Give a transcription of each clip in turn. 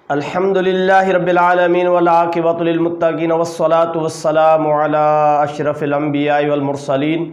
الحمدللہ رب العالمین والعاقبۃ للمتقین والصلاة والسلام علی اشرف الانبیاء والمرسلین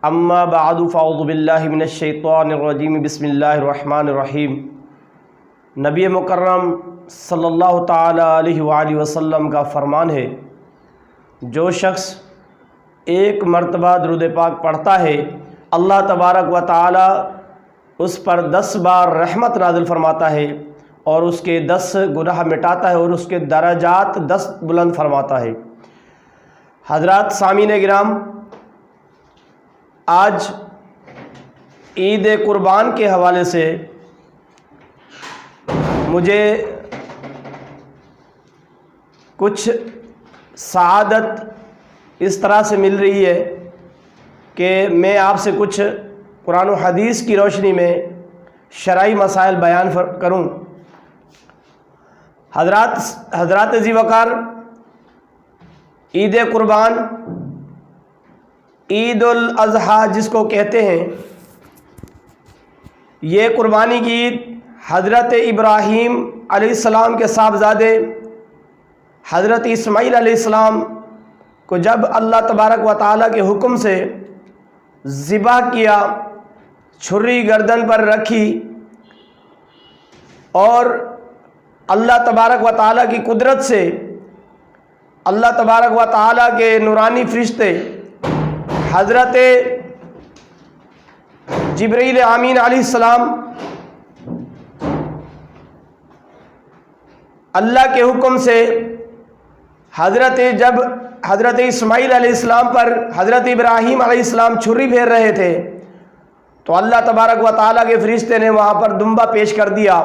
اما بعد فاعوذ باللہ من الشیطان الرجیم بسم اللہ الرحمن الرحیم۔ نبی مکرم صلی اللہ تعالی علیہ وآلہ وسلم کا فرمان ہے، جو شخص ایک مرتبہ درود پاک پڑھتا ہے اللہ تبارک و تعالی اس پر 10 بار رحمت نازل فرماتا ہے اور اس کے 10 گناہ مٹاتا ہے اور اس کے درجات 10 بلند فرماتا ہے۔ حضرات سامعین کرام، آج عید قربان کے حوالے سے مجھے کچھ سعادت اس طرح سے مل رہی ہے کہ میں آپ سے کچھ قرآن و حدیث کی روشنی میں شرعی مسائل بیان کروں۔ حضرات ذی وقار، عید قربان، عید الاضحیٰ جس کو کہتے ہیں، یہ قربانی کی عید حضرت ابراہیم علیہ السلام کے صاحبزادے حضرت اسماعیل علیہ السلام کو جب اللہ تبارک و تعالیٰ کے حکم سے ذبح کیا، چھری گردن پر رکھی اور اللہ تبارک و تعالیٰ کی قدرت سے اللہ تبارک و تعالیٰ کے نورانی فرشتے حضرت جبرائیل امین علیہ السلام اللہ کے حکم سے جب حضرت اسماعیل علیہ السلام پر حضرت ابراہیم علیہ السلام چھری پھیر رہے تھے تو اللہ تبارک و تعالیٰ کے فرشتے نے وہاں پر دمبا پیش کر دیا۔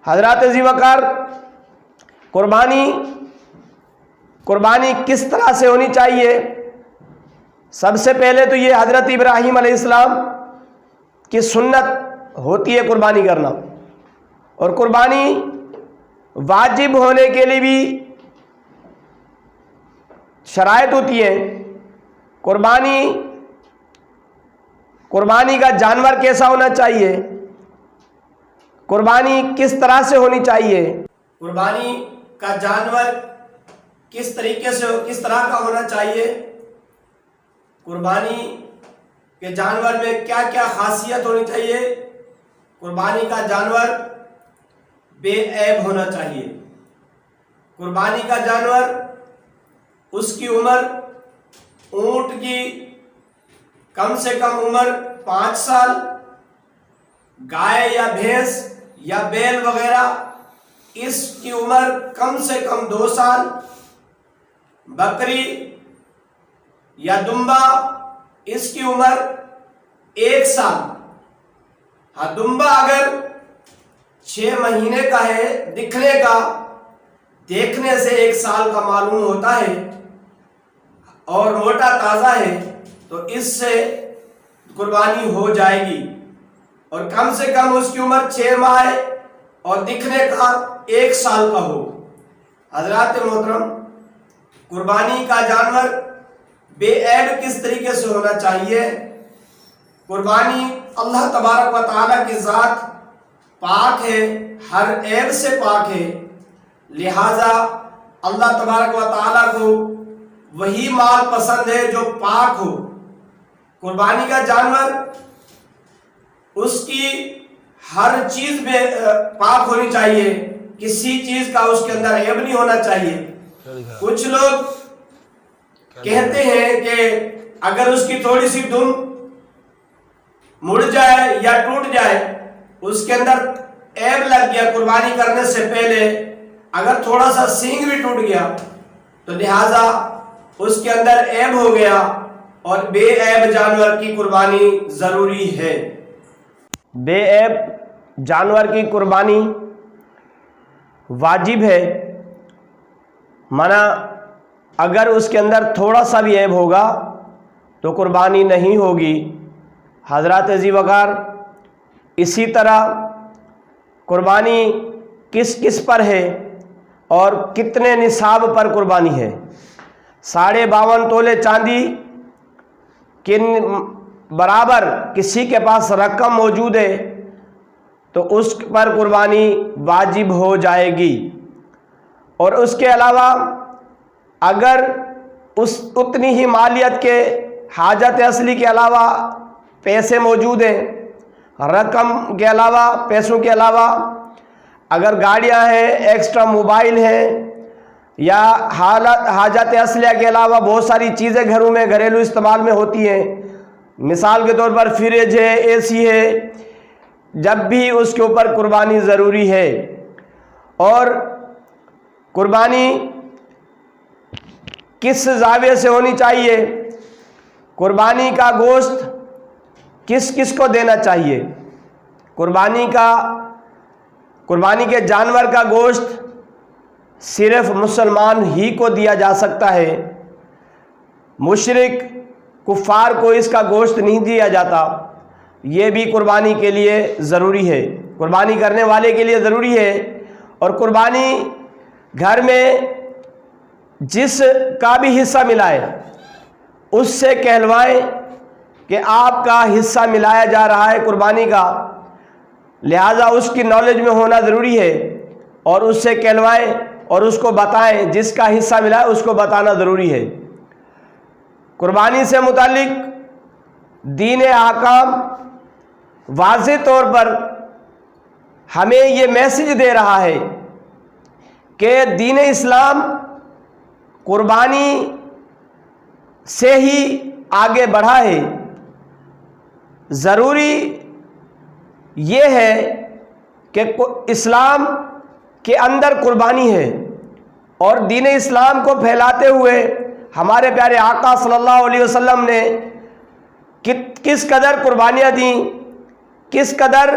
حضرات ذی وقار، قربانی کس طرح سے ہونی چاہیے؟ سب سے پہلے تو یہ حضرت ابراہیم علیہ السلام کی سنت ہوتی ہے قربانی کرنا، اور قربانی واجب ہونے کے لیے بھی شرائط ہوتی ہیں۔ قربانی کا جانور کیسا ہونا چاہیے؟ قربانی کس طرح سے ہونی چاہیے؟ قربانی کا جانور کس طرح کا ہونا چاہیے؟ قربانی کے جانور میں کیا کیا خاصیت ہونی چاہیے؟ قربانی کا جانور بے عیب ہونا چاہیے۔ قربانی کا جانور، اس کی عمر، اونٹ کی کم سے کم عمر 5 سال، گائے یا بھینس یا بیل وغیرہ اس کی عمر کم سے کم 2 سال، بکری یا دمبا اس کی عمر 1 سال۔ ہاں، دمبا اگر 6 مہینے کا ہے، دیکھنے سے 1 سال کا معلوم ہوتا ہے اور موٹا تازہ ہے تو اس سے قربانی ہو جائے گی، اور کم سے کم اس کی عمر 6 ماہ ہے اور دکھنے کا 1 سال کا ہو۔ حضرات محترم، قربانی کا جانور بے عیب کس طریقے سے ہونا چاہیے؟ قربانی اللہ تبارک و تعالیٰ کی ذات پاک ہے، ہر عیب سے پاک ہے، لہذا اللہ تبارک و تعالیٰ کو وہی مال پسند ہے جو پاک ہو۔ قربانی کا جانور، اس کی ہر چیز میں پاک ہونی چاہیے، کسی چیز کا اس کے اندر عیب نہیں ہونا چاہیے۔ کچھ لوگ کہتے ہیں کہ اگر اس کی تھوڑی سی دم مڑ جائے یا ٹوٹ جائے، اس کے اندر عیب لگ گیا قربانی کرنے سے پہلے، اگر تھوڑا سا سینگ بھی ٹوٹ گیا تو لہذا اس کے اندر عیب ہو گیا، اور بے عیب جانور کی قربانی ضروری ہے۔ بے عیب جانور کی قربانی واجب ہے، منع اگر اس کے اندر تھوڑا سا بھی عیب ہوگا تو قربانی نہیں ہوگی۔ حضرات ذی وقار، اسی طرح قربانی کس پر ہے اور کتنے نصاب پر قربانی ہے؟ 52.5 تولے چاندی کن برابر کسی کے پاس رقم موجود ہے تو اس پر قربانی واجب ہو جائے گی۔ اور اس کے علاوہ اگر اتنی ہی مالیت کے حاجت اصلی کے علاوہ پیسے موجود ہیں، رقم کے علاوہ، پیسوں کے علاوہ اگر گاڑیاں ہیں، ایکسٹرا موبائل ہیں، یا حاجت اصلیہ کے علاوہ بہت ساری چیزیں گھروں میں گھریلو استعمال میں ہوتی ہیں، مثال کے طور پر فریج ہے، اے سی ہے، جب بھی اس کے اوپر قربانی ضروری ہے۔ اور قربانی کس زاویے سے ہونی چاہیے، قربانی کا گوشت کس کس کو دینا چاہیے؟ قربانی کے جانور کا گوشت صرف مسلمان ہی کو دیا جا سکتا ہے، مشرک کفار کو اس کا گوشت نہیں دیا جاتا۔ یہ بھی قربانی کے لیے ضروری ہے، قربانی کرنے والے کے لیے ضروری ہے۔ اور قربانی گھر میں جس کا بھی حصہ ملائے اس سے کہلوائیں کہ آپ کا حصہ ملایا جا رہا ہے قربانی کا، لہذا اس کی نالج میں ہونا ضروری ہے، اور اس سے کہلوائیں اور اس کو بتائیں، جس کا حصہ ملا ہے اس کو بتانا ضروری ہے۔ قربانی سے متعلق دین احکام واضح طور پر ہمیں یہ میسج دے رہا ہے کہ دین اسلام قربانی سے ہی آگے بڑھا ہے۔ ضروری یہ ہے کہ اسلام کے اندر قربانی ہے، اور دین اسلام کو پھیلاتے ہوئے ہمارے پیارے آقا صلی اللہ علیہ وسلم نے کس قدر قربانیاں دیں، کس قدر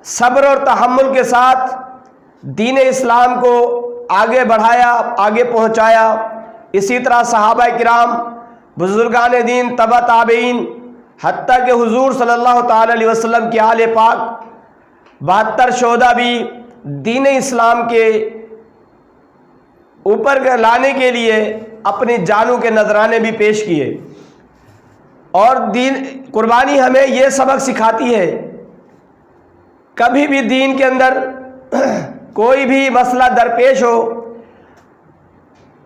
صبر اور تحمل کے ساتھ دین اسلام کو آگے بڑھایا، آگے پہنچایا۔ اسی طرح صحابہ کرام، بزرگان دین، تبع تابعین، حتیٰ کہ حضور صلی اللہ تعالی علیہ وسلم کے آل پاک 72 شہداء بھی دین اسلام کے اوپر لانے کے لیے اپنی جانوں کے نذرانے بھی پیش کیے۔ اور قربانی ہمیں یہ سبق سکھاتی ہے، کبھی بھی دین کے اندر کوئی بھی مسئلہ درپیش ہو،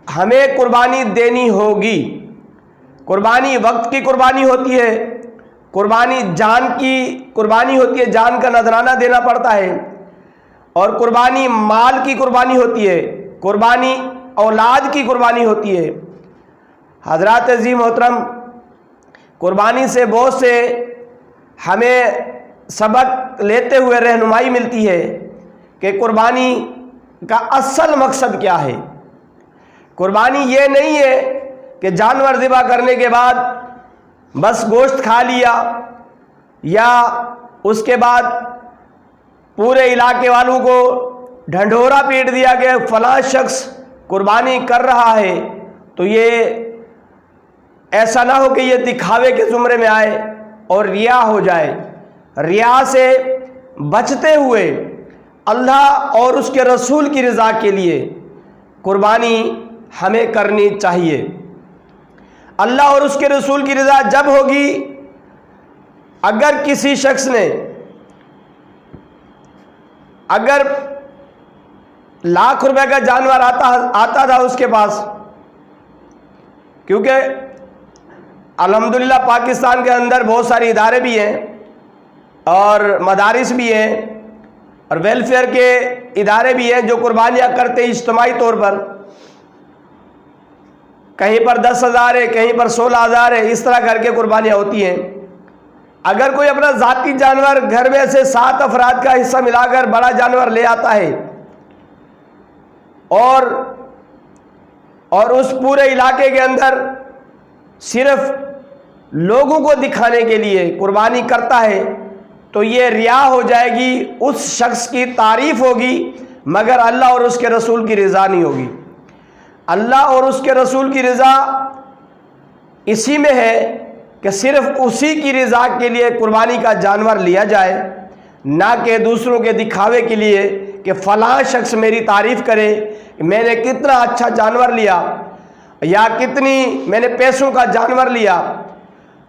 ہمیں قربانی دینی ہوگی۔ قربانی وقت کی قربانی ہوتی ہے، قربانی جان کی قربانی ہوتی ہے، جان کا نذرانہ دینا پڑتا ہے، اور قربانی مال کی قربانی ہوتی ہے، قربانی اولاد کی قربانی ہوتی ہے۔ حضرات عزیز محترم، قربانی سے بہت سے ہمیں سبق لیتے ہوئے رہنمائی ملتی ہے کہ قربانی کا اصل مقصد کیا ہے۔ قربانی یہ نہیں ہے کہ جانور ذبح کرنے کے بعد بس گوشت کھا لیا، یا اس کے بعد پورے علاقے والوں کو ڈھنڈورا پیٹ دیا کہ فلاں شخص قربانی کر رہا ہے، تو یہ ایسا نہ ہو کہ یہ دکھاوے کے زمرے میں آئے اور ریا ہو جائے۔ ریا سے بچتے ہوئے اللہ اور اس کے رسول کی رضا کے لیے قربانی ہمیں کرنی چاہیے۔ اللہ اور اس کے رسول کی رضا جب ہوگی، اگر کسی شخص نے اگر ₹1,00,000 کا جانور آتا تھا اس کے پاس، کیونکہ الحمدللہ پاکستان کے اندر بہت سارے ادارے بھی ہیں اور مدارس بھی ہیں اور ویلفیئر کے ادارے بھی ہیں جو قربانیاں کرتے ہیں اجتماعی طور پر، کہیں پر 10,000 ہے، کہیں پر 16,000 ہے، اس طرح کر کے قربانیاں ہوتی ہیں۔ اگر کوئی اپنا ذاتی جانور گھر میں سے 7 افراد کا حصہ ملا کر بڑا جانور لے آتا ہے اور اس پورے علاقے کے اندر صرف لوگوں کو دکھانے کے لیے قربانی کرتا ہے، تو یہ ریا ہو جائے گی، اس شخص کی تعریف ہوگی مگر اللہ اور اس کے رسول کی رضا نہیں ہوگی۔ اللہ اور اس کے رسول کی رضا اسی میں ہے کہ صرف اسی کی رضا کے لیے قربانی کا جانور لیا جائے، نہ کہ دوسروں کے دکھاوے کے لیے کہ فلاں شخص میری تعریف کرے کہ میں نے کتنا اچھا جانور لیا، یا کتنی میں نے پیسوں کا جانور لیا۔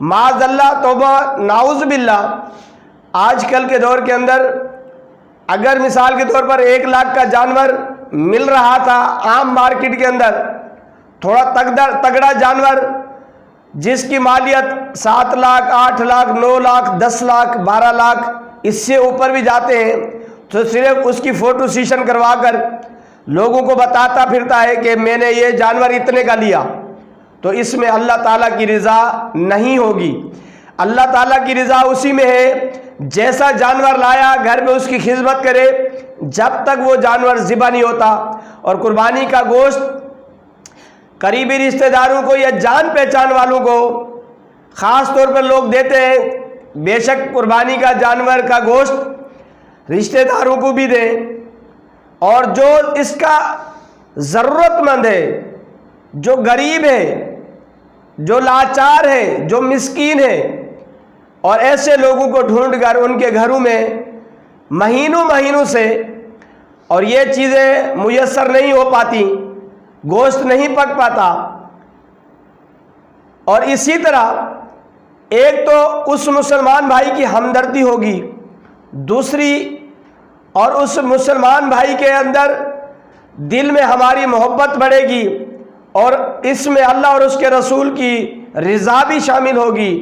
معاذ اللہ، توبہ، نعوذ باللہ، آج کل کے دور کے اندر اگر مثال کے طور پر 1 لاکھ کا جانور مل رہا تھا عام مارکیٹ کے اندر، تھوڑا تگڑا جانور جس کی مالیت 7 لاکھ 8 لاکھ 9 لاکھ 10 لاکھ 12 لاکھ اس سے اوپر بھی جاتے ہیں، تو صرف اس کی فوٹو سیشن کروا کر لوگوں کو بتاتا پھرتا ہے کہ میں نے یہ جانور اتنے کا لیا، تو اس میں اللہ تعالیٰ کی رضا نہیں ہوگی۔ اللہ تعالیٰ کی رضا اسی میں ہے جیسا جانور لایا گھر میں اس کی خدمت کرے جب تک وہ جانور ذبح نہیں ہوتا۔ اور قربانی کا گوشت قریبی رشتہ داروں کو یا جان پہچان والوں کو خاص طور پر لوگ دیتے ہیں، بے شک قربانی کا جانور کا گوشت رشتہ داروں کو بھی دیں، اور جو اس کا ضرورت مند ہے، جو غریب ہے، جو لاچار ہے، جو مسکین ہے، اور ایسے لوگوں کو ڈھونڈ کر ان کے گھروں میں مہینوں سے، اور یہ چیزیں میسر نہیں ہو پاتی، گوشت نہیں پک پاتا۔ اور اسی طرح ایک تو اس مسلمان بھائی کی ہمدردی ہوگی، دوسری اور اس مسلمان بھائی کے اندر دل میں ہماری محبت بڑھے گی، اور اس میں اللہ اور اس کے رسول کی رضا بھی شامل ہوگی۔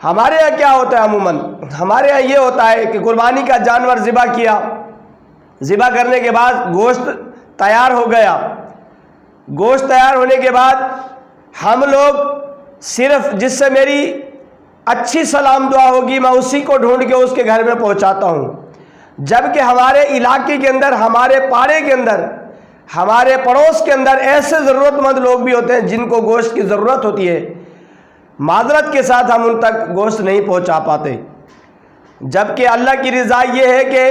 ہمارے یہاں کیا ہوتا ہے؟ عموماً ہمارے یہاں یہ ہوتا ہے کہ قربانی کا جانور ذبح کیا، ذبح کرنے کے بعد گوشت تیار ہو گیا، گوشت تیار ہونے کے بعد ہم لوگ صرف جس سے میری اچھی سلام دعا ہوگی میں اسی کو ڈھونڈ کے اس کے گھر میں پہنچاتا ہوں، جبکہ ہمارے علاقے کے اندر، ہمارے پاڑے کے اندر، ہمارے پڑوس کے اندر ایسے ضرورت مند لوگ بھی ہوتے ہیں جن کو گوشت کی ضرورت ہوتی ہے، معذرت کے ساتھ ہم ان تک گوشت نہیں پہنچا پاتے۔ جبکہ اللہ کی رضا یہ ہے کہ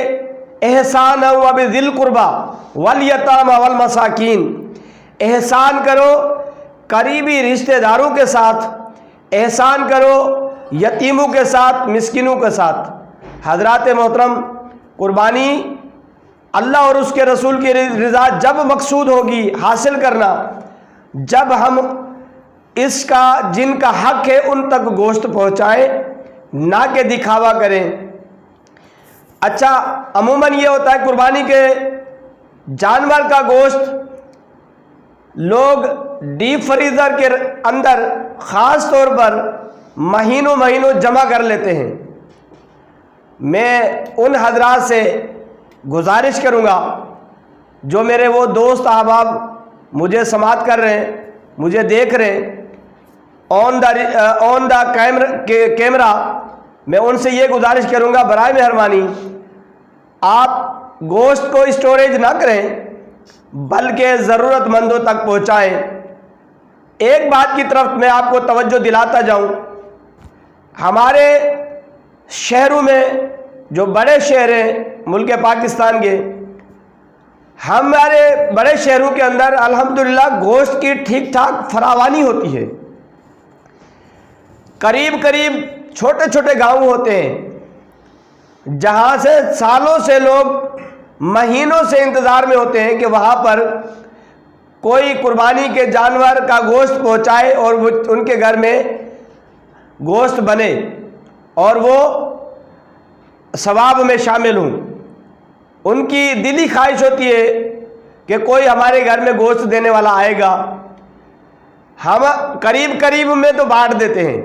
احسان وبذی القربی والیتامی والمساکین، احسان کرو قریبی رشتہ داروں کے ساتھ، احسان کرو یتیموں کے ساتھ، مسکینوں کے ساتھ۔ حضرات محترم، قربانی اللہ اور اس کے رسول کی رضا جب مقصود ہوگی حاصل کرنا، جب ہم اس کا جن کا حق ہے ان تک گوشت پہنچائیں، نہ کہ دکھاوا کریں۔ اچھا، عموماً یہ ہوتا ہے قربانی کے جانور کا گوشت لوگ ڈیپ فریزر کے اندر خاص طور پر مہینوں جمع کر لیتے ہیں۔ میں ان حضرات سے گزارش کروں گا جو میرے وہ دوست احباب مجھے سماعت کر رہے ہیں، مجھے دیکھ رہے ہیں آن دا کیمرہ، میں ان سے یہ گزارش کروں گا برائے مہربانی آپ گوشت کو اسٹوریج نہ کریں بلکہ ضرورت مندوں تک پہنچائیں۔ ایک بات کی طرف میں آپ کو توجہ دلاتا جاؤں، ہمارے شہروں میں جو بڑے شہر ہیں ملک پاکستان کے، ہمارے بڑے شہروں کے اندر الحمدللہ گوشت کی ٹھیک ٹھاک فراوانی ہوتی ہے۔ قریب چھوٹے گاؤں ہوتے ہیں جہاں سے سالوں سے لوگ مہینوں سے انتظار میں ہوتے ہیں کہ وہاں پر کوئی قربانی کے جانور کا گوشت پہنچائے اور وہ ان کے گھر میں گوشت بنے اور وہ ثواب میں شامل ہوں۔ ان کی دلی خواہش ہوتی ہے کہ کوئی ہمارے گھر میں گوشت دینے والا آئے گا۔ ہم قریب میں تو بانٹ دیتے ہیں،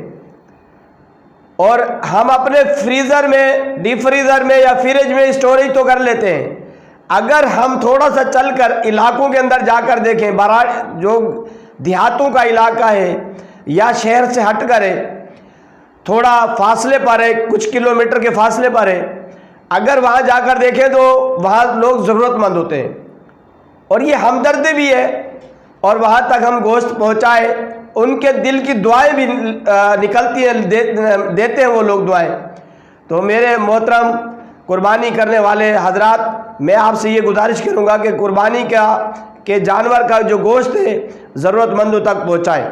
اور ہم اپنے فریزر میں، ڈیپ فریزر میں یا فریج میں اسٹوریج تو کر لیتے ہیں۔ اگر ہم تھوڑا سا چل کر علاقوں کے اندر جا کر دیکھیں، جو دیہاتوں کا علاقہ ہے یا شہر سے ہٹ کر ہے، تھوڑا فاصلے پر ہے، کچھ کلومیٹر کے فاصلے پر ہے، اگر وہاں جا کر دیکھیں تو وہاں لوگ ضرورت مند ہوتے ہیں، اور یہ ہمدردی بھی ہے، اور وہاں تک ہم گوشت پہنچائے، ان کے دل کی دعائیں بھی نکلتی ہیں، دیتے ہیں وہ لوگ دعائیں۔ تو میرے محترم قربانی کرنے والے حضرات، میں آپ سے یہ گزارش کروں گا کہ قربانی کے جانور کا جو گوشت ہے ضرورت مندوں تک پہنچائیں۔